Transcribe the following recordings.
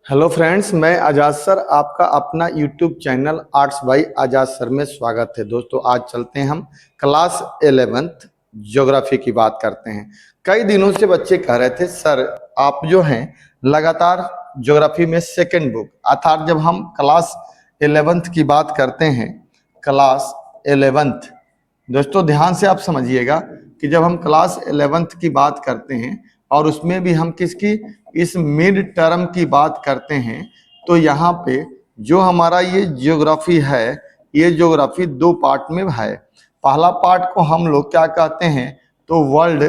Hello friends, मैं आजाद sir आपका अपना YouTube channel arts by Azad sir में स्वागत है। दोस्तों आज चलते हैं हम क्लास 11th ज्योग्राफी की बात करते हैं। कई दिनों से बच्चे कह रहे थे सर आप जो हैं लगातार ज्योग्राफी में सेकंड बुक अर्थात जब हम क्लास 11th की बात करते हैं, क्लास 11th दोस्तों ध्यान से आप समझिएगा कि जब हम क्लास 11th की बात करते हैं और उसमें भी हम किसकी इस मिड टर्म की बात करते हैं, तो यहाँ पे जो हमारा ये ज्योग्राफी है, ये ज्योग्राफी दो पार्ट में है। पहला पार्ट को हम लोग क्या कहते हैं, तो वर्ल्ड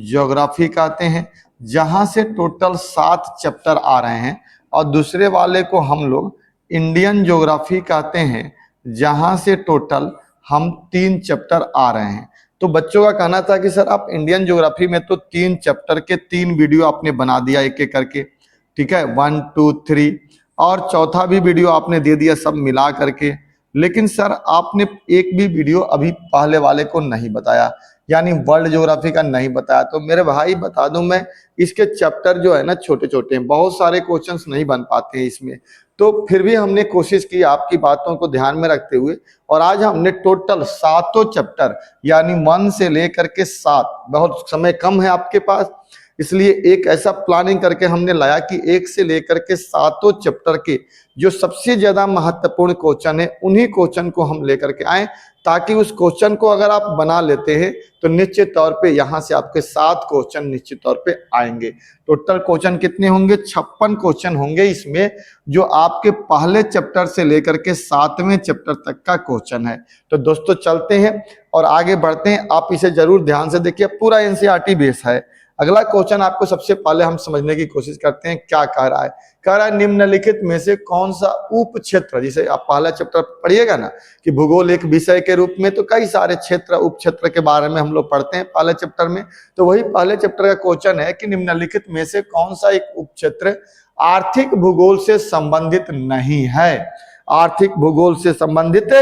ज्योग्राफी कहते हैं, जहाँ से टोटल 7 चैप्टर आ रहे हैं। और दूसरे वाले को हम लोग इंडियन ज्योग्राफी कहते हैं, जहाँ से टोटल हम 3 चैप्टर आ रहे हैं। तो बच्चों का कहना था कि सर आप इंडियन ज्योग्राफी में तो 3 चैप्टर के 3 वीडियो आपने बना दिया एक एक करके, ठीक है, 1 2 3, और चौथा भी वीडियो आपने दे दिया सब मिला करके। लेकिन सर आपने एक भी वीडियो अभी पहले वाले को नहीं बताया, यानी वर्ल्ड ज्योग्राफी का नहीं बताया। तो मेरे भाई बता दूं मैं, इसके चैप्टर जो है ना छोटे छोटे हैं, बहुत सारे क्वेश्चंस नहीं बन पाते हैं इसमें। तो फिर भी हमने कोशिश की आपकी बातों को ध्यान में रखते हुए, और आज हमने टोटल 7 चैप्टर यानी 1 से लेकर के 7, बहुत समय कम है आपके पास, इसलिए एक ऐसा प्लानिंग करके हमने लाया कि 1 से लेकर के 7 चैप्टर के जो सबसे ज्यादा महत्वपूर्ण क्वेश्चन है उन्हीं क्वेश्चन को हम लेकर के आए, ताकि उस क्वेश्चन को अगर आप बना लेते हैं तो निश्चित तौर पे यहाँ से आपके 7 क्वेश्चन निश्चित तौर पे आएंगे। टोटल क्वेश्चन कितने होंगे? 56 क्वेश्चन होंगे इसमें, जो आपके पहले चैप्टर से लेकर के 7वें चैप्टर तक का क्वेश्चन है। तो दोस्तों चलते हैं और आगे बढ़ते हैं, आप इसे जरूर ध्यान से देखिए, पूरा एनसीईआरटी बेस है। अगला क्वेश्चन आपको सबसे पहले हम समझने की कोशिश करते हैं, क्या कह रहा है। कह रहा है निम्नलिखित में से कौन सा उप क्षेत्र, जिसे आप पहला चैप्टर पढ़िएगा ना कि भूगोल एक विषय के रूप में, तो कई सारे क्षेत्र उप क्षेत्र के बारे में हम लोग पढ़ते हैं पहले चैप्टर में। तो वही पहले चैप्टर का क्वेश्चन है कि निम्नलिखित में से कौन सा एक उप क्षेत्र आर्थिक भूगोल से संबंधित नहीं है। आर्थिक भूगोल से संबंधित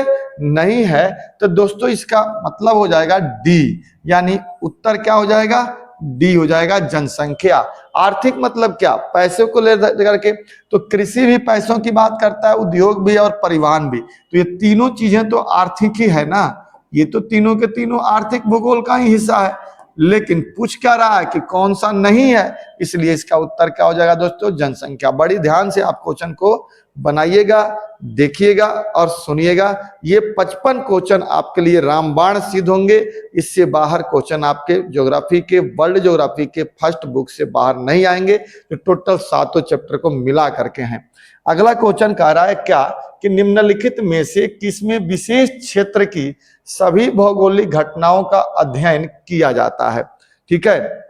नहीं है, तो दोस्तों इसका मतलब हो जाएगा डी, यानी उत्तर क्या हो जाएगा? डी हो जाएगा, जनसंख्या। आर्थिक मतलब क्या? पैसे को लेकर के, तो कृषि भी पैसों की बात करता है, उद्योग भी और परिवहन भी, तो ये तीनों चीजें तो आर्थिक ही है ना, ये तो तीनों के तीनों आर्थिक भूगोल का ही हिस्सा है। लेकिन पूछ क्या रहा है कि कौन सा नहीं है, इसलिए इसका उत्तर क्या हो जाएगा दोस्तों? जनसंख्या। बड़ी ध्यान से आप क्वेश्चन को बनाइएगा, देखिएगा और सुनिएगा। ये 55 क्वेश्चन आपके लिए रामबाण सिद्ध होंगे। इससे बाहर क्वेश्चन आपके ज्योग्राफी के, वर्ल्ड ज्योग्राफी के फर्स्ट बुक से बाहर नहीं आएंगे। तो टोटल 7 चैप्टर को मिला करके हैं। अगला क्वेश्चन कह रहा है क्या कि निम्नलिखित में से किसमें विशेष क्षेत्र की सभी भौगोलिक घटनाओं का अध्ययन किया जाता है। ठीक है,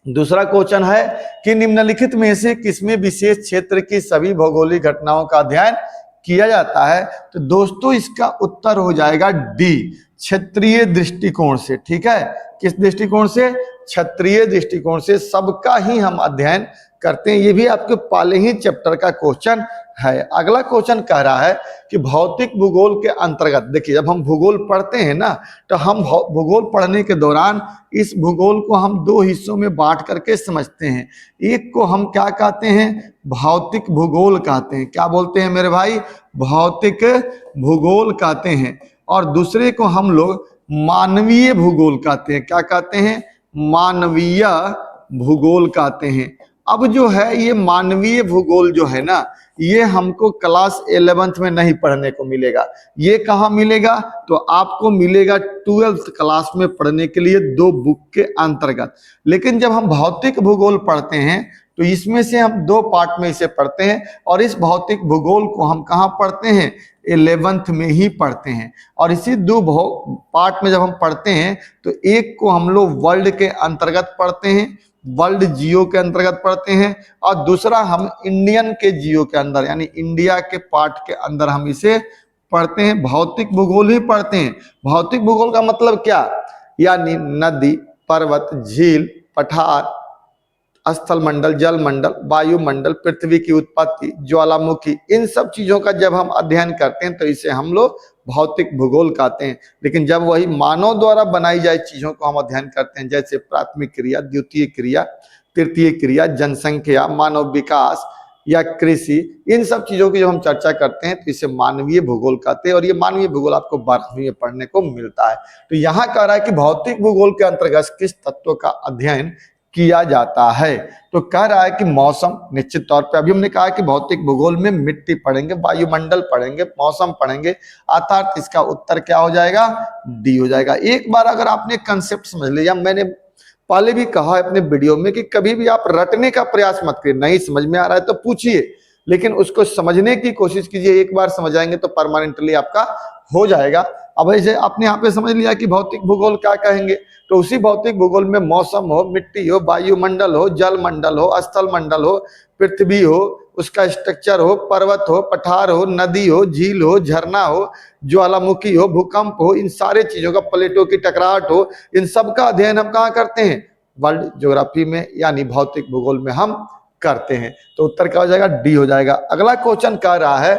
दूसरा क्वेश्चन है कि निम्नलिखित में से किसमें विशेष क्षेत्र की सभी भौगोलिक घटनाओं का अध्ययन किया जाता है। तो दोस्तों इसका उत्तर हो जाएगा डी, क्षेत्रीय दृष्टिकोण से। ठीक है, किस दृष्टिकोण से? क्षेत्रीय दृष्टिकोण से सबका ही हम अध्ययन करते हैं। ये भी आपके पहले ही चैप्टर का क्वेश्चन है। अगला क्वेश्चन कह रहा है कि भौतिक भूगोल के अंतर्गत, देखिए जब हम भूगोल पढ़ते हैं ना, तो हम भूगोल पढ़ने के दौरान इस भूगोल को हम 2 हिस्सों में बांट करके समझते हैं। एक को हम क्या कहते हैं? भौतिक भूगोल कहते हैं। क्या बोलते हैं मेरे भाई? भौतिक भूगोल कहते हैं। और दूसरे को हम लोग मानवीय भूगोल कहते हैं। क्या कहते हैं? मानवीय भूगोल कहते हैं। अब जो है ये मानवीय भूगोल जो है ना, ये हमको क्लास 11th में नहीं पढ़ने को मिलेगा। ये कहाँ मिलेगा? तो आपको मिलेगा 12th क्लास में पढ़ने के लिए 2 बुक के अंतर्गत। लेकिन जब हम भौतिक भूगोल पढ़ते हैं तो इसमें से हम 2 पार्ट में इसे पढ़ते हैं, और इस भौतिक भूगोल को हम कहाँ पढ़ते हैं? 11th में ही पढ़ते हैं। और इसी 2 पार्ट में जब हम पढ़ते हैं तो एक को हम लोग वर्ल्ड के अंतर्गत पढ़ते हैं, वर्ल्ड जियो के अंतर्गत पढ़ते हैं, और दूसरा हम इंडियन के जियो के अंदर, यानी इंडिया के पार्ट के अंदर हम इसे पढ़ते हैं। भौतिक भूगोल ही पढ़ते हैं। भौतिक भूगोल का मतलब क्या? यानी नदी, पर्वत, झील, पठार, स्थल मंडल, जल मंडल, वायुमंडल, पृथ्वी की उत्पत्ति, ज्वालामुखी, इन सब चीजों का जब हम अध्ययन करते हैं तो इसे हम लोग भौतिक भूगोल कहते हैं। लेकिन जब वही मानव द्वारा बनाई जाए चीजों को हम अध्ययन करते हैं, जैसे प्राथमिक क्रिया, द्वितीय क्रिया, तृतीय क्रिया, जनसंख्या, मानव विकास, या कृषि, इन सब चीजों की जब हम चर्चा करते हैं तो इसे मानवीय भूगोल कहते हैं, और ये मानवीय भूगोल आपको 12वीं में पढ़ने को मिलता है। तो यहाँ कह रहा है कि भौतिक भूगोल के अंतर्गत किस तत्व का अध्ययन किया जाता है, तो कह रहा है कि मौसम। निश्चित तौर पे अभी हमने कहा कि भौतिक भूगोल में मिट्टी पढ़ेंगे, वायुमंडल पढ़ेंगे, मौसम पढ़ेंगे, अर्थात इसका उत्तर क्या हो जाएगा, डी हो जाएगा। एक बार अगर आपने कंसेप्ट समझ लिया, मैंने पहले भी कहा है अपने वीडियो में कि कभी भी आप रटने का प्रयास मत करिए, नहीं समझ में आ रहा है तो पूछिए, लेकिन उसको समझने की कोशिश कीजिए। एक बार समझ आएंगे तो परमानेंटली आपका हो जाएगा। अब ऐसे आपने यहाँ पे समझ लिया कि भौतिक भूगोल क्या कहेंगे, तो उसी भौतिक भूगोल में मौसम हो, मिट्टी हो, वायुमंडल हो, जल मंडल हो, स्थल मंडल हो, पृथ्वी हो, उसका स्ट्रक्चर हो, पर्वत हो, पठार हो, नदी हो, झील हो, झरना हो, ज्वालामुखी हो, भूकंप हो, इन सारे चीजों का, प्लेटों की टकराहट हो, इन सब का अध्ययन हम कहाँ करते हैं, वर्ल्ड ज्योग्राफी में यानी भौतिक भूगोल में हम करते हैं। तो उत्तर क्या हो जाएगा, डी हो जाएगा। अगला क्वेश्चन कह रहा है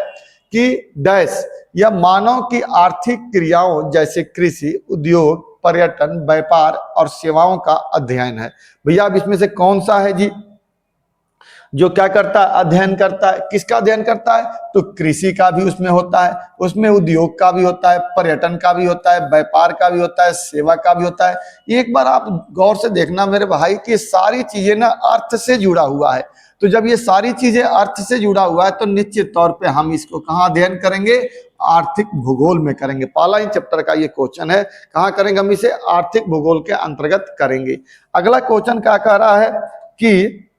कि डैश या मानव की आर्थिक क्रियाओं जैसे कृषि, उद्योग, पर्यटन, व्यापार और सेवाओं का अध्ययन है। भैया अब इसमें से कौन सा है जी जो क्या करता है, अध्ययन करता है? किसका अध्ययन करता है? तो कृषि का भी उसमें होता है, उसमें उद्योग का भी होता है, पर्यटन का भी होता है, व्यापार का भी होता है, सेवा का भी होता है। एक बार आप गौर से देखना मेरे भाई कि सारी चीजें ना अर्थ से जुड़ा हुआ है। तो जब ये सारी चीजें अर्थ से जुड़ा हुआ है तो निश्चित तौर पे हम इसको कहाँ अध्ययन करेंगे, आर्थिक भूगोल में करेंगे। पहला ही चैप्टर का ये क्वेश्चन है, कहाँ करेंगे हम इसे, आर्थिक भूगोल के अंतर्गत करेंगे। अगला क्वेश्चन क्या कह रहा है कि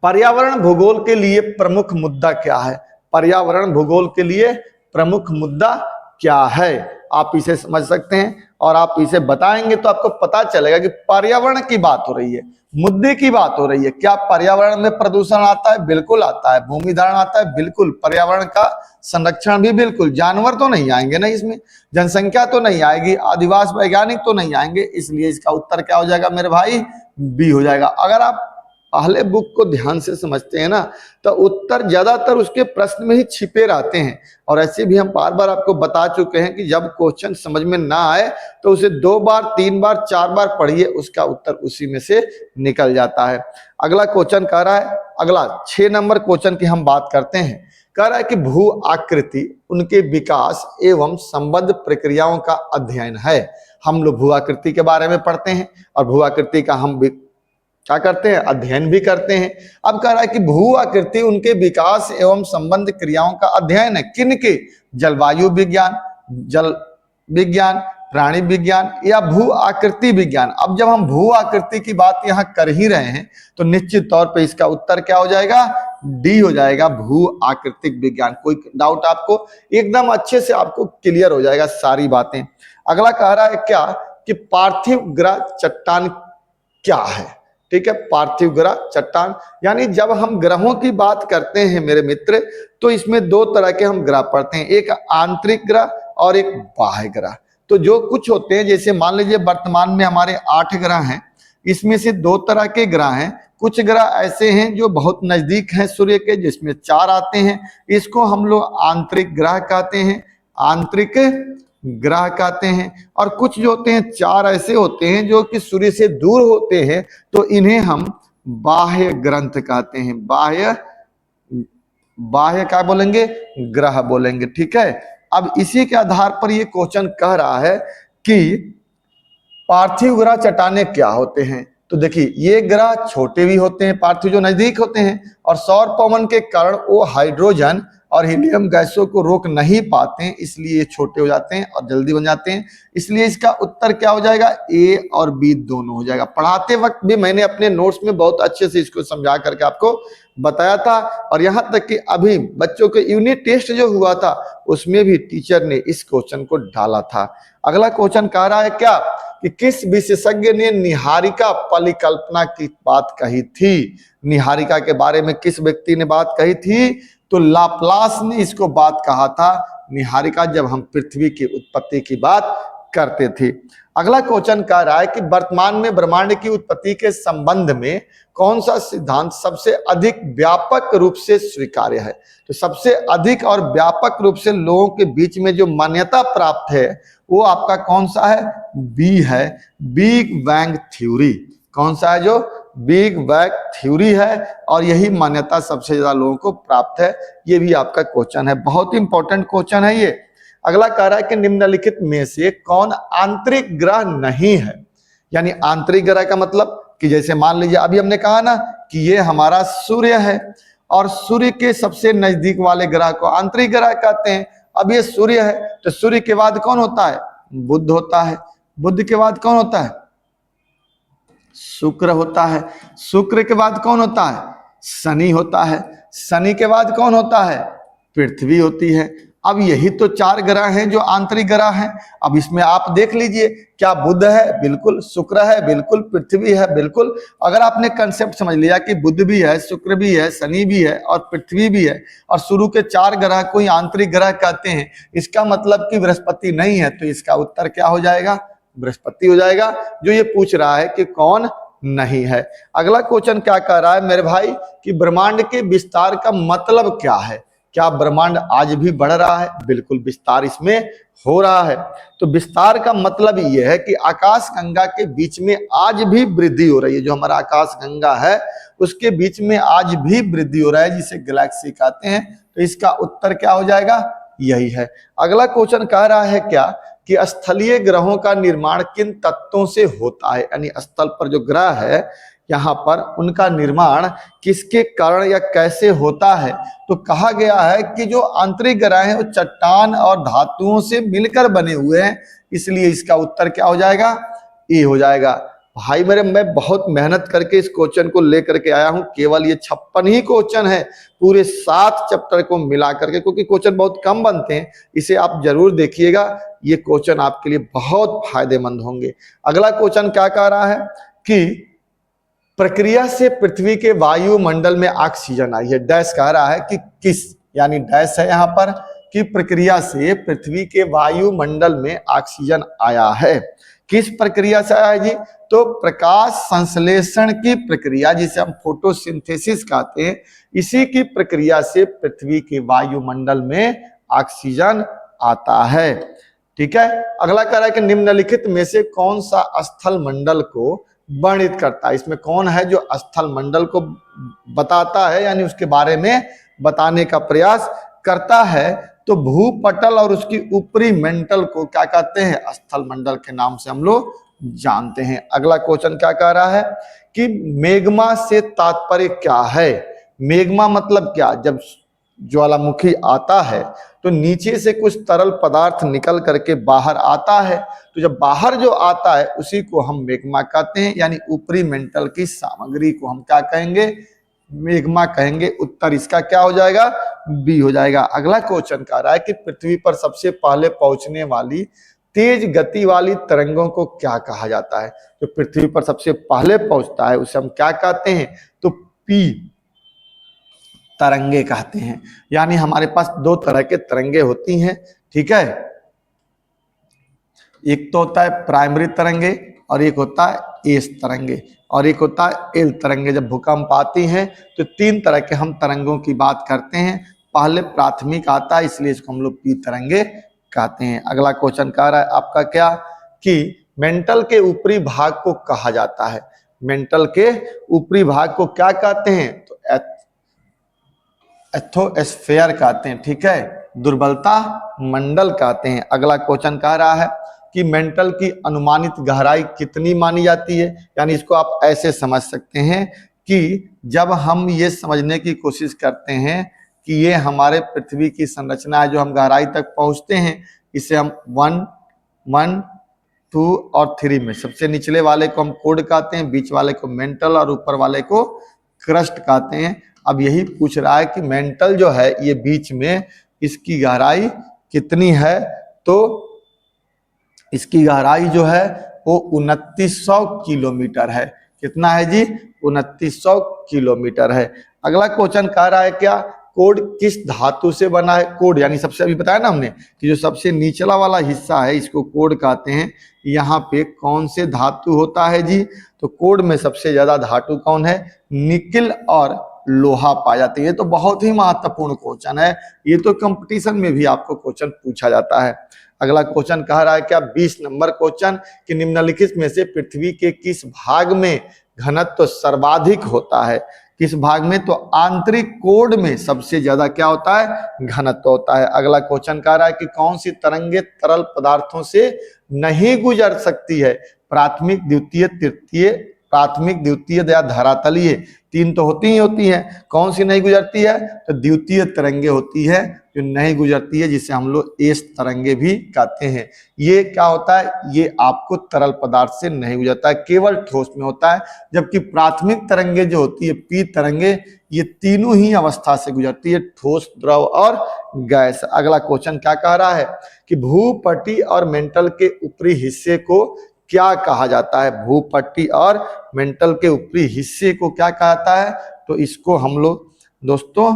पर्यावरण भूगोल के लिए प्रमुख मुद्दा क्या है? पर्यावरण भूगोल के लिए प्रमुख मुद्दा क्या है, आप इसे समझ सकते हैं और आप इसे बताएंगे तो आपको पता चलेगा कि पर्यावरण की बात हो रही है, मुद्दे की बात हो रही है। क्या पर्यावरण में प्रदूषण आता है? बिल्कुल आता है। भूमि धारण आता है? बिल्कुल। पर्यावरण का संरक्षण भी बिल्कुल। जानवर तो नहीं आएंगे ना इसमें, जनसंख्या तो नहीं आएगी, आदिवासी वैज्ञानिक तो नहीं आएंगे, इसलिए इसका उत्तर क्या हो जाएगा मेरे भाई, बी हो जाएगा। अगर आप पहले बुक को ध्यान से समझते हैं ना तो उत्तर ज्यादातर उसके प्रश्न में ही छिपे रहते हैं, और ऐसे भी हम बार बार आपको बता चुके हैं कि जब क्वेश्चन समझ में ना आए तो उसे 2 बार 3 बार 4 बार पढ़िए, उसका उत्तर उसी में से निकल जाता है। अगला क्वेश्चन कह रहा है, अगला 6 नंबर क्वेश्चन की हम बात करते हैं। कह रहा है कि भू आकृति, उनके विकास एवं संबद्ध प्रक्रियाओं का अध्ययन है। हम लोग भू आकृति के बारे में पढ़ते हैं और भू आकृति का हम क्या करते हैं, अध्ययन भी करते हैं। अब कह रहा है कि भू आकृति, उनके विकास एवं संबंध क्रियाओं का अध्ययन है। किन के? जलवायु विज्ञान, जल विज्ञान, प्राणी विज्ञान या भू आकृति विज्ञान। अब जब हम भू आकृति की बात यहाँ कर ही रहे हैं तो निश्चित तौर पे इसका उत्तर क्या हो जाएगा, डी हो जाएगा, भू आकृतिक विज्ञान। कोई डाउट आपको, एकदम अच्छे से आपको क्लियर हो जाएगा सारी बातें। अगला कह रहा है क्या कि पार्थिव ग्रह चट्टान क्या है? ठीक है, पार्थिव ग्रह चट्टान, यानी जब हम ग्रहों की बात करते हैं मेरे मित्र तो इसमें 2 तरह के हम ग्रह पढ़ते हैं, एक आंतरिक ग्रह और एक बाह्य ग्रह। तो जो कुछ होते हैं, जैसे मान लीजिए वर्तमान में हमारे 8 ग्रह हैं, इसमें से 2 तरह के ग्रह हैं। कुछ ग्रह ऐसे हैं जो बहुत नजदीक हैं सूर्य के, जिसमें 4 आते हैं, इसको हम लोग आंतरिक ग्रह कहते हैं, आंतरिक ग्रह कहते हैं। और कुछ जो होते हैं 4 ऐसे होते हैं जो कि सूर्य से दूर होते हैं, तो इन्हें हम बाह्य ग्रंथ कहते हैं, बाह्य, बाह्य क्या बोलेंगे, ग्रह बोलेंगे। ठीक है, अब इसी के आधार पर ये क्वेश्चन कह रहा है कि पार्थिव ग्रह चट्टाने क्या होते हैं। तो देखिए, ये ग्रह छोटे भी होते हैं, पार्थिव जो नजदीक होते हैं, और सौर पवन के कारण वो हाइड्रोजन और हीलियम गैसों को रोक नहीं पाते हैं, इसलिए ये छोटे हो जाते हैं और जल्दी बन जाते हैं। इसलिए इसका उत्तर क्या हो जाएगा, ए और बी दोनों हो जाएगा। पढ़ाते वक्त भी मैंने अपने नोट्स में बहुत अच्छे से इसको समझा करके आपको बताया था, और यहाँ तक कि अभी बच्चों के यूनिट टेस्ट जो हुआ था उसमें भी टीचर ने इस क्वेश्चन को डाला था। अगला क्वेश्चन कह रहा है क्या कि किस विशेषज्ञ ने निहारिका परिकल्पना की बात कही थी? निहारिका के बारे में किस व्यक्ति ने बात कही थी? तो लाप्लास ने इसको बात कहा था, निहारिका, जब हम पृथ्वी की उत्पत्ति की बात करते थे। अगला क्वेश्चन कह रहा है कि वर्तमान में ब्रह्मांड की उत्पत्ति के संबंध में कौन सा सिद्धांत सबसे अधिक व्यापक रूप से स्वीकार्य है? तो सबसे अधिक और व्यापक रूप से लोगों के बीच में जो मान्यता प्राप्त है वो आपका कौन सा है? बी है, बिग बैंग थ्योरी। कौन सा है? जो बिग बैंग थ्योरी है और यही मान्यता सबसे ज्यादा लोगों को प्राप्त है। ये भी आपका क्वेश्चन है, बहुत इंपॉर्टेंट क्वेश्चन है ये। अगला कह रहा है कि निम्नलिखित में से कौन आंतरिक ग्रह नहीं है। यानी आंतरिक ग्रह का मतलब कि जैसे मान लीजिए अभी हमने कहा ना कि ये हमारा सूर्य है और सूर्य के सबसे नजदीक वाले ग्रह को आंतरिक ग्रह कहते हैं। अब ये सूर्य है तो सूर्य के बाद कौन होता है, बुध होता है। बुध के बाद कौन होता है, शुक्र होता है। शुक्र के बाद कौन होता है, शनि होता है। शनि के बाद कौन होता है, पृथ्वी होती है। अब यही तो 4 ग्रह हैं जो आंतरिक ग्रह हैं। अब इसमें आप देख लीजिए, क्या बुध है, बिल्कुल। शुक्र है, बिल्कुल। पृथ्वी है, बिल्कुल। अगर आपने कंसेप्ट समझ लिया कि बुध भी है, शुक्र भी है, शनि भी है और पृथ्वी भी है और शुरू के 4 ग्रह को ही आंतरिक ग्रह कहते हैं, इसका मतलब कि बृहस्पति नहीं है, तो इसका उत्तर क्या हो जाएगा, बृहस्पति हो जाएगा। जो ये पूछ रहा है कि कौन नहीं है। अगला क्वेश्चन क्या कह रहा है मेरे भाई कि ब्रह्मांड के विस्तार का मतलब क्या है। क्या ब्रह्मांड आज भी बढ़ रहा है, बिल्कुल विस्तार इसमें हो रहा है। तो विस्तार का मतलब यह है कि आकाश गंगा के बीच में आज भी वृद्धि हो रही है। जो हमारा आकाश गंगा है उसके बीच में आज भी वृद्धि हो रहा है, जिसे गैलेक्सी कहते हैं। तो इसका उत्तर क्या हो जाएगा, यही है। अगला क्वेश्चन कह रहा है क्या कि स्थलीय ग्रहों का निर्माण किन तत्वों से होता है। यानी स्थल पर जो ग्रह है यहाँ पर उनका निर्माण किसके कारण या कैसे होता है। तो कहा गया है कि जो आंतरिक ग्रह हैं वो चट्टान और धातुओं से मिलकर बने हुए हैं, इसलिए इसका उत्तर क्या हो जाएगा, ए हो जाएगा। भाई मेरे, मैं बहुत मेहनत करके इस क्वेश्चन को लेकर के आया हूं। केवल ये 56 ही क्वेश्चन है पूरे 7 चैप्टर को मिला करके, क्योंकि क्वेश्चन बहुत कम बनते हैं। इसे आप जरूर देखिएगा, ये क्वेश्चन आपके लिए बहुत फायदेमंद होंगे। अगला क्वेश्चन क्या कह रहा है कि प्रक्रिया से पृथ्वी के वायुमंडल में ऑक्सीजन आई है। डैश कह रहा है कि किस, यानी डैश है यहाँ पर कि प्रक्रिया से पृथ्वी के वायुमंडल में ऑक्सीजन आया है। किस प्रक्रिया से आया है जी, तो प्रकाश संश्लेषण की प्रक्रिया, जिसे हम फोटोसिंथेसिस कहते हैं, इसी की प्रक्रिया से पृथ्वी के वायुमंडल में ऑक्सीजन आता है। ठीक है। अगला कह रहा है कि निम्नलिखित में से कौन सा स्थल मंडल को वर्णित करता है। इसमें कौन है जो स्थल मंडल को बताता है, यानी उसके बारे में बताने का प्रयास करता है। तो भूपटल और उसकी ऊपरी मेंटल को क्या कहते हैं, स्थल मंडल के नाम से हम लोग जानते हैं। अगला क्वेश्चन क्या कह रहा है कि मेग्मा से तात्पर्य क्या है। मेग्मा मतलब क्या, जब ज्वालामुखी आता है तो नीचे से कुछ तरल पदार्थ निकल करके बाहर आता है। तो जब बाहर जो आता है उसी को हम मेग्मा कहते हैं, यानी ऊपरी मेंटल की सामग्री को हम क्या कहेंगे, मेग्मा कहेंगे। उत्तर इसका क्या हो जाएगा, बी हो जाएगा। अगला क्वेश्चन कह रहा है कि पृथ्वी पर सबसे पहले पहुंचने वाली तेज गति वाली तरंगों को क्या कहा जाता है। जो पृथ्वी पर सबसे पहले पहुंचता है उसे हम क्या कहते हैं, तो पी तरंगे कहते हैं। यानी हमारे पास 2 तरह के तरंगे होती हैं। ठीक है, एक तो होता है प्राइमरी तरंगे और एक होता है एस तरंगे और एक होता है एल तरंगे। जब भूकंप आती हैं तो 3 तरह के हम तरंगों की बात करते हैं। पहले प्राथमिक आता है, इसलिए इसको हम लोग पी तरंगे कहते हैं। अगला क्वेश्चन कह रहा है आपका क्या कि मेंटल के ऊपरी भाग को कहा जाता है। मेंटल के ऊपरी भाग को क्या कहते हैं, तो एथोस्फेयर कहते हैं। ठीक है, दुर्बलता मंडल कहते हैं। अगला क्वेश्चन कह रहा है कि मेंटल की अनुमानित गहराई कितनी मानी जाती है। यानी इसको आप ऐसे समझ सकते हैं कि जब हम ये समझने की कोशिश करते हैं कि ये हमारे पृथ्वी की संरचना है, जो हम गहराई तक पहुंचते हैं, इसे हम 1, 2 और 3 में सबसे निचले वाले को हम कोड कहते हैं, बीच वाले को मेंटल और ऊपर वाले को क्रस्ट कहते हैं। अब यही पूछ रहा है कि मेंटल जो है ये बीच में, इसकी गहराई कितनी है। तो इसकी गहराई जो है वो 2900 किलोमीटर है। कितना है जी, 2900 किलोमीटर है। अगला क्वेश्चन कह रहा है क्या, कोड किस धातु से बना है। कोड यानी सबसे अभी बताया ना हमने कि जो सबसे निचला वाला हिस्सा है इसको कोड कहते हैं। यहाँ पे कौन से धातु होता है जी, तो कोड में सबसे ज्यादा धातु कौन है, निकिल और लोहा पाया जाते हैं। ये तो बहुत ही महत्वपूर्ण क्वेश्चन है, ये तो कंपटीशन में भी आपको क्वेश्चन पूछा जाता है। अगला क्वेश्चन कह रहा है क्या 20 नंबर क्वेश्चन कि निम्नलिखित में से पृथ्वी के किस भाग में घनत्व सर्वाधिक होता है। किस भाग में? तो आंतरिक कोड में सबसे ज्यादा क्या होता है? घनत्व होता है। अगला क्वेश्चन कह रहा है कि कौन सी तरंगे तरल पदार्थों से नहीं गुजर सकती है? प्राथमिक, द्वितीय, तृतीय, प्राथमिक, द्वितीय या धरातलीय, तीन तो होती हैं। कौन सी नहीं गुजरती है? तो द्वितीय तरंगे होती है जो नहीं गुजरती है, जिसे हम लोग एस तरंगे भी कहते हैं। ये क्या होता है? ये आपको तरल पदार्थ से नहीं गुजरता है, केवल ठोस में होता है। जबकि प्राथमिक तरंगे जो होती है, पी तरंगे, ये तीनों ही अवस्था से गुजरती है, ठोस, द्रव और गैस। अगला क्वेश्चन क्या कह रहा है कि भूपटल और मेंटल के ऊपरी हिस्से को क्या कहा जाता है? भूपट्टी और मेंटल के ऊपरी हिस्से को क्या कहता है? तो इसको हम लोग दोस्तों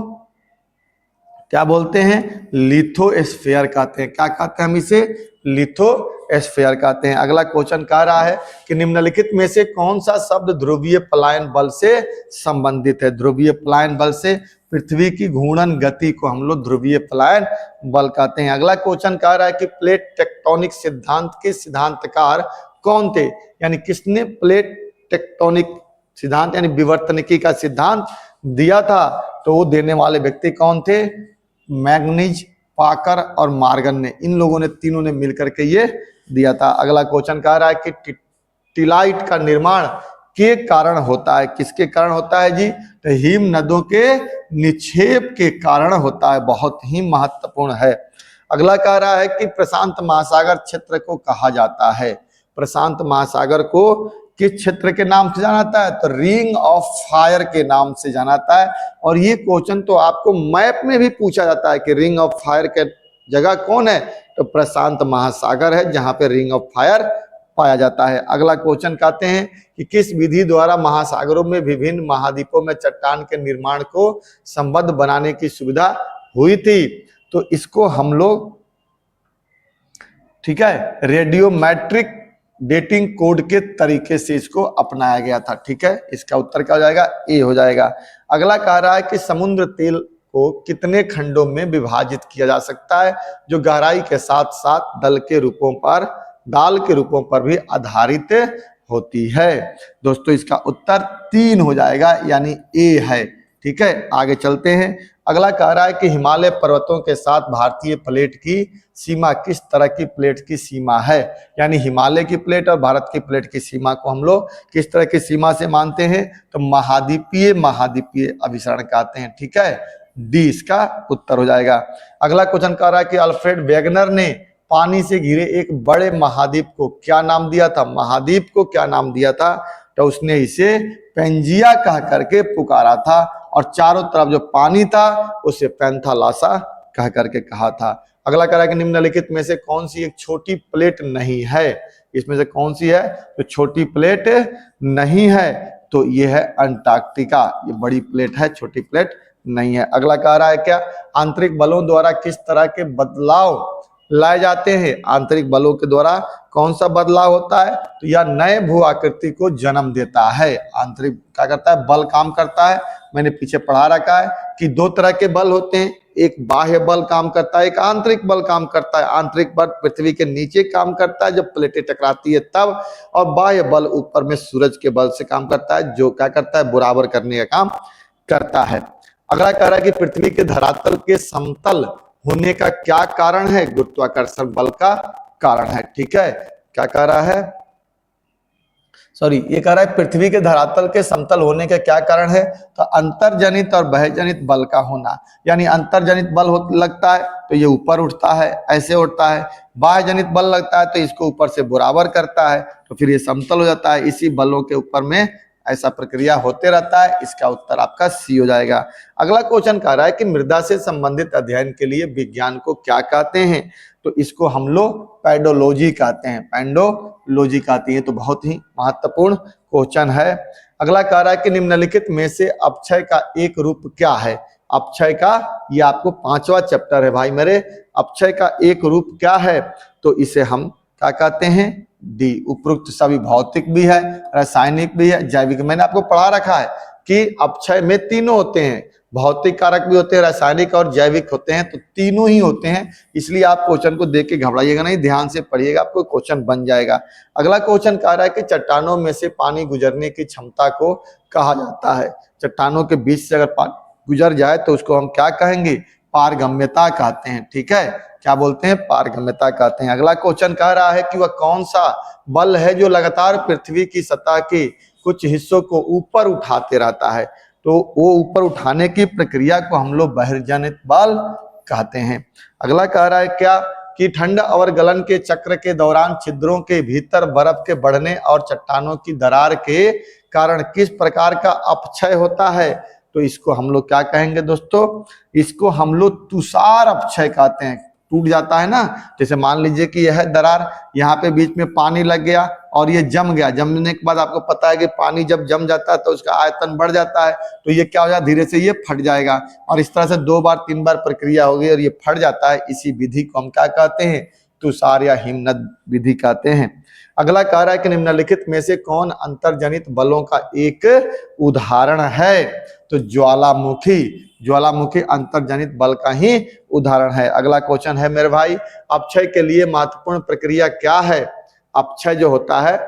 क्या बोलते हैं? लिथोस्फीयर कहते हैं। क्या कहते हैं हम इसे? लिथोस्फीयर कहते हैं। अगला क्वेश्चन कह रहा है कि निम्नलिखित में से कौन सा शब्द ध्रुवीय पलायन बल से संबंधित है? ध्रुवीय पलायन बल से पृथ्वी की घूर्णन गति को हम लोग ध्रुवीय पलायन बल कहते हैं। अगला क्वेश्चन कह रहा है कि प्लेट टेक्टोनिक सिद्धांत के सिद्धांतकार कौन थे? यानी किसने प्लेट टेक्टोनिक सिद्धांत यानी विवर्तनिकी का सिद्धांत दिया था? तो वो देने वाले व्यक्ति कौन थे? मैग्नीज, पाकर और मार्गन ने, इन लोगों ने, तीनों ने मिलकर के ये दिया था। अगला क्वेश्चन कह रहा है कि टिलाइट का निर्माण के कारण होता है? किसके कारण होता है जी? तो हिम नदों के निक्षेप के कारण होता है। बहुत ही महत्वपूर्ण है। अगला कह रहा है कि प्रशांत महासागर क्षेत्र को कहा जाता है? प्रशांत महासागर को किस क्षेत्र के नाम से जाना जाता है? तो रिंग ऑफ फायर के नाम से जाना जाता है। और ये क्वेश्चन तो आपको मैप में भी पूछा जाता है कि रिंग ऑफ फायर के जगह कौन है? तो प्रशांत महासागर है, जहां पे रिंग ऑफ फायर पाया जाता है। अगला क्वेश्चन कहते हैं कि किस विधि द्वारा महासागरों में विभिन्न महाद्वीपों में चट्टान के निर्माण को संबद्ध बनाने की सुविधा हुई थी? तो इसको हम लोग, ठीक है, रेडियोमेट्रिक डेटिंग कोड के तरीके से इसको अपनाया गया था। ठीक है, इसका उत्तर क्या हो जाएगा? ए हो जाएगा। अगला कह रहा है कि समुद्र तेल को कितने खंडों में विभाजित किया जा सकता है जो गहराई के साथ साथ दाल के रूपों पर भी आधारित होती है? दोस्तों इसका उत्तर 3 हो जाएगा, यानी ए है। ठीक है, आगे चलते हैं। अगला कह रहा है कि हिमालय पर्वतों के साथ भारतीय प्लेट की सीमा किस तरह की प्लेट की सीमा है? यानी हिमालय की प्लेट और भारत की प्लेट की सीमा को हम लोग किस तरह की सीमा से मानते हैं? तो महाद्वीपीय अभिसरण कहते हैं। ठीक है, डी इसका उत्तर हो जाएगा। अगला क्वेश्चन कह रहा है कि अल्फ्रेड वेगनर ने पानी से घिरे एक बड़े महाद्वीप को क्या नाम दिया था? महाद्वीप को क्या नाम दिया था? तो उसने इसे पेंजिया कह करके पुकारा था, और चारों तरफ जो पानी था उसे पैंथालासा कह करके कहा था। अगला कह रहा है कि निम्नलिखित में से कौन सी एक छोटी प्लेट नहीं है? इसमें से कौन सी है तो छोटी प्लेट नहीं है? तो ये है अंटार्कटिका। ये बड़ी प्लेट है, छोटी प्लेट नहीं है। अगला कह रहा है क्या आंतरिक बलों द्वारा किस तरह के बदलाव लाए जाते हैं? आंतरिक बलों के द्वारा कौन सा बदलाव होता है? तो यह नए भू आकृति को जन्म देता है। आंतरिक क्या करता है? बल काम करता है। मैंने पीछे पढ़ा रखा है कि 2 तरह के बल होते हैं, एक बाह्य बल काम करता है, एक आंतरिक बल काम करता है। आंतरिक बल पृथ्वी के नीचे काम करता है जब प्लेटें टकराती है तब, और बाह्य बल ऊपर में सूरज के बल से काम करता है, जो क्या करता है? बराबर करने का काम करता है। अगला कह रहा है कि पृथ्वी के धरातल के समतल होने का क्या कारण है? गुरुत्वाकर्षण बल का कारण है। ठीक है, क्या कह रहा है? ये कह रहा है पृथ्वी के धरातल के समतल होने का क्या कारण है? तो अंतर्जनित और बहिर्जनित बल का होना। यानी अंतर्जनित बल लगता है तो ये ऊपर उठता है, ऐसे उठता है। बाह्यजनित बल लगता है तो इसको ऊपर से बराबर करता है, तो फिर ये समतल हो जाता है। इसी बलों के ऊपर में ऐसा प्रक्रिया होते रहता है। इसका उत्तर आपका सी हो जाएगा। अगला क्वेश्चन कह रहा है कि मृदा से संबंधित अध्ययन के लिए विज्ञान को क्या कहते हैं? तो इसको हम लोग पेडोलॉजी कहते हैं। पेडोलॉजी कहती है। तो बहुत ही महत्वपूर्ण क्वेश्चन है। अगला कह रहा है कि निम्नलिखित में से अपक्षय का एक रूप क्या है? अपक्षय का, ये आपको 5वां चैप्टर है भाई मेरे। अपक्षय का एक रूप क्या है? तो इसे हम क्या कहते हैं? डी। उपरोक्त सभी भौतिक भी है, रासायनिक भी है, जैविक। मैंने आपको पढ़ा रखा है कि अपक्षय में तीनों होते हैं, भौतिक कारक भी होते हैं, रासायनिक और जैविक होते हैं, तो तीनों ही होते हैं। इसलिए आप क्वेश्चन को देख के घबराइएगा नहीं, ध्यान से पढ़िएगा, आपको क्वेश्चन बन जाएगा। अगला क्वेश्चन कह रहा है कि चट्टानों में से पानी गुजरने की क्षमता को कहा जाता है। चट्टानों के बीच से अगर पानी गुजर जाए तो उसको हम क्या कहेंगे? पारगम्यता कहते हैं। ठीक है, क्या बोलते हैं? पारगम्यता कहते हैं। अगला क्वेश्चन कह रहा है कि वह कौन सा बल है जो लगातार पृथ्वी की सतह के कुछ हिस्सों को ऊपर उठाते रहता है? तो वो ऊपर उठाने की प्रक्रिया को हम लोग बहिर्जनित बल कहते हैं। अगला कह रहा है क्या कि ठंड और गलन के चक्र के दौरान छिद्रों के भीतर बर्फ के बढ़ने और चट्टानों की दरार के कारण किस प्रकार का अपक्षय होता है? तो इसको हम लोग क्या कहेंगे दोस्तों? इसको हम लोग तुषार अपक्षय कहते हैं। टूट जाता है ना, जैसे मान लीजिए कि यह दरार, यहाँ पे बीच में पानी लग गया और ये जम गया। जमने के बाद आपको पता है कि पानी जब जम जाता है तो उसका आयतन बढ़ जाता है, तो ये क्या हो जाएगा? धीरे से ये फट जाएगा। और इस तरह से 2 बार 3 बार प्रक्रिया होगी और ये फट जाता है। इसी विधि को हम क्या कहते हैं? तुषार या हिमनद विधि कहते हैं। अगला कह रहा है कि निम्नलिखित में से कौन अंतर्जनित बलों का एक उदाहरण है? तो ज्वालामुखी अंतर्जनित बल का ही उदाहरण है। अगला क्वेश्चन है मेरे भाई, अपक्षय के लिए महत्वपूर्ण प्रक्रिया क्या है? अपक्षय जो होता है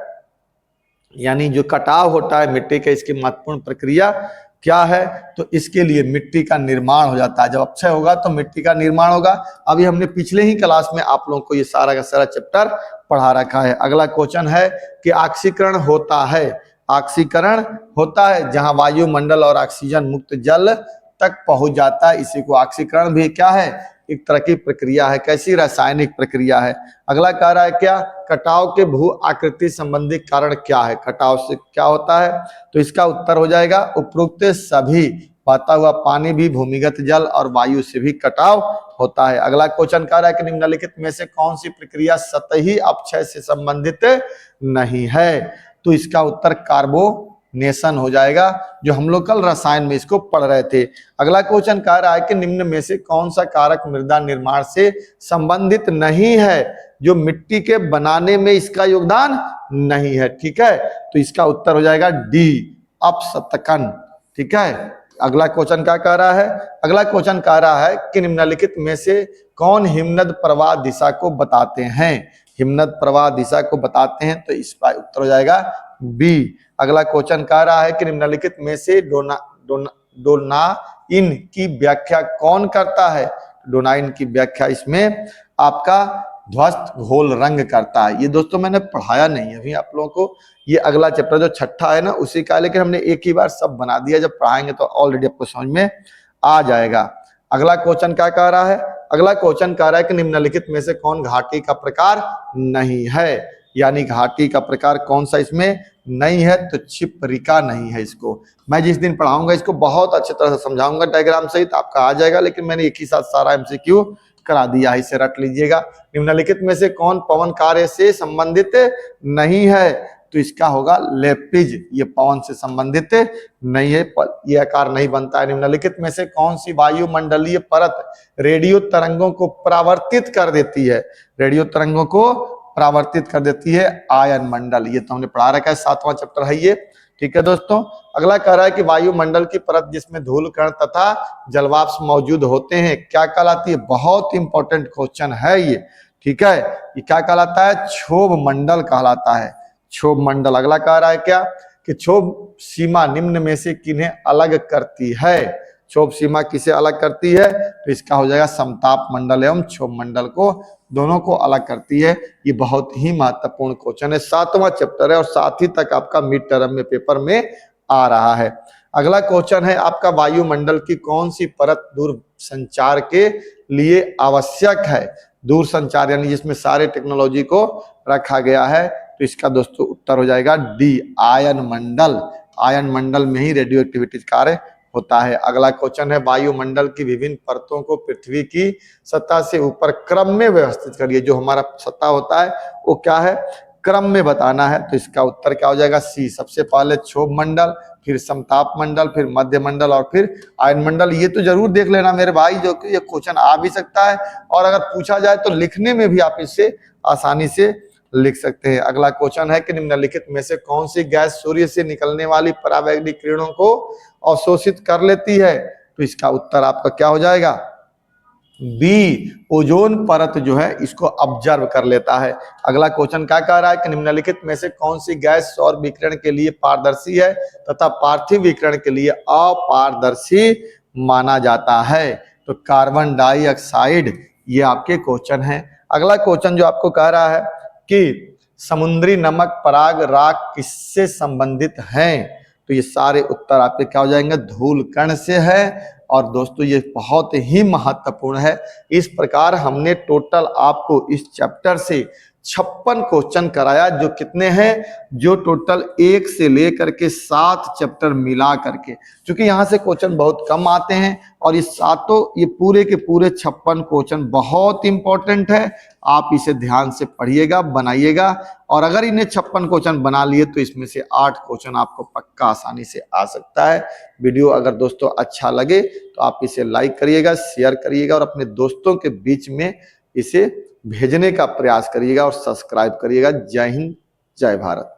यानी जो कटाव होता है मिट्टी के, इसकी महत्वपूर्ण प्रक्रिया क्या है? तो इसके लिए मिट्टी का निर्माण हो जाता है। जब अपक्षय होगा तो मिट्टी का निर्माण होगा। अभी हमने पिछले ही क्लास में आप लोगों को ये सारा का सारा चैप्टर पढ़ा रखा है। अगला क्वेश्चन है कि ऑक्सीकरण होता है जहां वायुमंडल और ऑक्सीजन मुक्त जल तक पहुंच जाता है। इसी को ऑक्सीकरण भी क्या है? एक तरह की प्रक्रिया है। कैसी? रासायनिक प्रक्रिया है। अगला कह रहा है क्या कटाव के भू आकृति संबंधी कारण क्या है? कटाव से क्या होता है? तो इसका उत्तर हो जाएगा उपरोक्त सभी, बहता हुआ पानी भी, भूमिगत जल और वायु से भी कटाव होता है। अगला क्वेश्चन कह रहा है कि निम्नलिखित में से कौन सी प्रक्रिया सतही अपक्षय से संबंधित नहीं है? तो इसका उत्तर कार्बोनेशन हो जाएगा, जो हम लोग कल रसायन में इसको पढ़ रहे थे। अगला क्वेश्चन कह रहा है कि निम्न में से कौन सा कारक मृदा निर्माण से संबंधित नहीं है, जो मिट्टी के बनाने में इसका योगदान नहीं है? ठीक है, तो इसका उत्तर हो जाएगा डी, अपसतकन। ठीक है, अगला क्वेश्चन क्या कह रहा है? अगला क्वेश्चन कह रहा है कि निम्नलिखित में से कौन हिमनद प्रवाह दिशा को बताते हैं? हिमनद प्रवाह दिशा को बताते हैं, तो इसका उत्तर हो जाएगा बी। अगला क्वेश्चन कह रहा है कि निम्नलिखित में से डोनाइन की व्याख्या कौन करता है? डोनाइन की व्याख्या इसमें आपका ध्वस्त घोल रंग करता है। ये दोस्तों मैंने पढ़ाया नहीं अभी आप लोगों को, ये अगला चैप्टर जो छठा है ना उसी का, लेकिन हमने एक ही बार सब बना दिया। जब पढ़ाएंगे तो ऑलरेडी आपको समझ में आ जाएगा। अगला क्वेश्चन क्या कह रहा है? अगला क्वेश्चन कह रहा है कि निम्नलिखित में से कौन घाटी का प्रकार नहीं है? यानी घाटी का प्रकार कौन सा इसमें नहीं है? तो क्षिप्रिका नहीं है। इसको मैं जिस दिन पढ़ाऊंगा इसको बहुत अच्छी तरह से समझाऊंगा डायग्राम सहित, आपका आ जाएगा। लेकिन मैंने एक ही साथ सारा एमसीक्यू करा दिया, इसे रट लीजिएगा। निम्नलिखित में से कौन पवन कार्य से संबंधित नहीं है? तो इसका होगा लेपिज, ये पवन से संबंधित नहीं है, ये आकार नहीं बनता है। निम्नलिखित में से कौन सी वायुमंडलीय परत रेडियो तरंगों को परावर्तित कर देती है? रेडियो तरंगों को परावर्तित कर देती है आयन मंडल। ये तो हमने पढ़ा रखा है, 7वां चैप्टर है ये। ठीक है दोस्तों, अगला कह रहा है कि वायुमंडल की परत जिसमें धूल कण तथा जलवाष्प मौजूद होते हैं क्या कहलाती है? बहुत इंपॉर्टेंट क्वेश्चन है ये। ठीक है, ये क्या कहलाता है? क्षोभ मंडल कहलाता है, क्षोभ मंडल। अगला कह रहा है क्या कि क्षोभ सीमा निम्न में से किन्हें अलग करती है? क्षोभ सीमा किसे अलग करती है? तो इसका हो जाएगा समताप मंडल एवं क्षोभ मंडल को, दोनों को अलग करती है। ये बहुत ही महत्वपूर्ण क्वेश्चन है, 7वां चैप्टर है और 7वीं तक आपका मिड टर्म में पेपर में आ रहा है। अगला क्वेश्चन है आपका वायुमंडल की कौन सी परत दूर संचार के लिए आवश्यक है? दूर संचार यानी जिसमें सारे टेक्नोलॉजी को रखा गया है, तो इसका दोस्तों उत्तर हो जाएगा डी, आयन मंडल। आयन मंडल में ही रेडियो एक्टिविटी कार्य होता है। अगला क्वेश्चन है वायुमंडल की विभिन्न परतों को पृथ्वी की सतह से ऊपर क्रम में व्यवस्थित करिए। जो हमारा सतह होता है वो क्या है? क्रम में बताना है। तो इसका उत्तर क्या हो जाएगा? सी। सबसे पहले क्षोभ मंडल, फिर समताप मंडल, फिर मध्य मंडल और फिर आयन मंडल। ये तो जरूर देख लेना मेरे भाई, जो कि ये क्वेश्चन आ भी सकता है और अगर पूछा जाए तो लिखने में भी आप इससे आसानी से लिख सकते हैं। अगला क्वेश्चन है कि निम्नलिखित में से कौन सी गैस सूर्य से निकलने वाली परावैंगनिक किरणों को अवशोषित कर लेती है? तो इसका उत्तर आपका क्या हो जाएगा? बी, ओजोन परत जो है इसको ऑब्जर्व कर लेता है। अगला क्वेश्चन क्या कह रहा है कि निम्नलिखित में से कौन सी गैस सौर विकिरण के लिए पारदर्शी है तथा पार्थिव विकिरण के लिए अपारदर्शी माना जाता है? तो कार्बन डाइऑक्साइड ये आपके क्वेश्चन है। अगला क्वेश्चन जो आपको कह रहा है कि समुद्री नमक पराग राख किससे संबंधित हैं? तो ये सारे उत्तर आपके क्या हो जाएंगे? धूल कण से है। और दोस्तों ये बहुत ही महत्वपूर्ण है। इस प्रकार हमने टोटल आपको इस चैप्टर से 56 क्वेश्चन कराया, जो कितने हैं? जो टोटल 1 से लेकर के 7 चैप्टर मिला करके, क्योंकि यहाँ से क्वेश्चन बहुत कम आते हैं और ये पूरे के पूरे 56 क्वेश्चन बहुत इंपॉर्टेंट है। आप इसे ध्यान से पढ़िएगा, बनाइएगा, और अगर इन्हें 56 क्वेश्चन बना लिए तो इसमें से 8 क्वेश्चन आपको पक्का आसानी से आ सकता है। वीडियो अगर दोस्तों अच्छा लगे तो आप इसे लाइक करिएगा, शेयर करिएगा और अपने दोस्तों के बीच में इसे भेजने का प्रयास करिएगा और सब्सक्राइब करिएगा। जय हिंद, जय भारत।